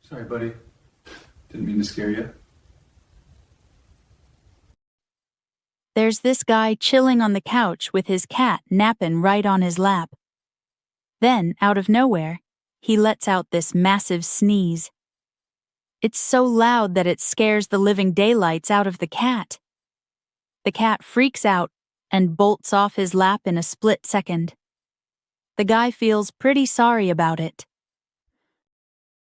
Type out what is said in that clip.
Sorry, buddy. Didn't mean to scare you. There's this guy chilling on the couch with his cat napping right on his lap. Then, out of nowhere, he lets out this massive sneeze. It's so loud that it scares the living daylights out of the cat. The cat freaks out and bolts off his lap in a split second. The guy feels pretty sorry about it.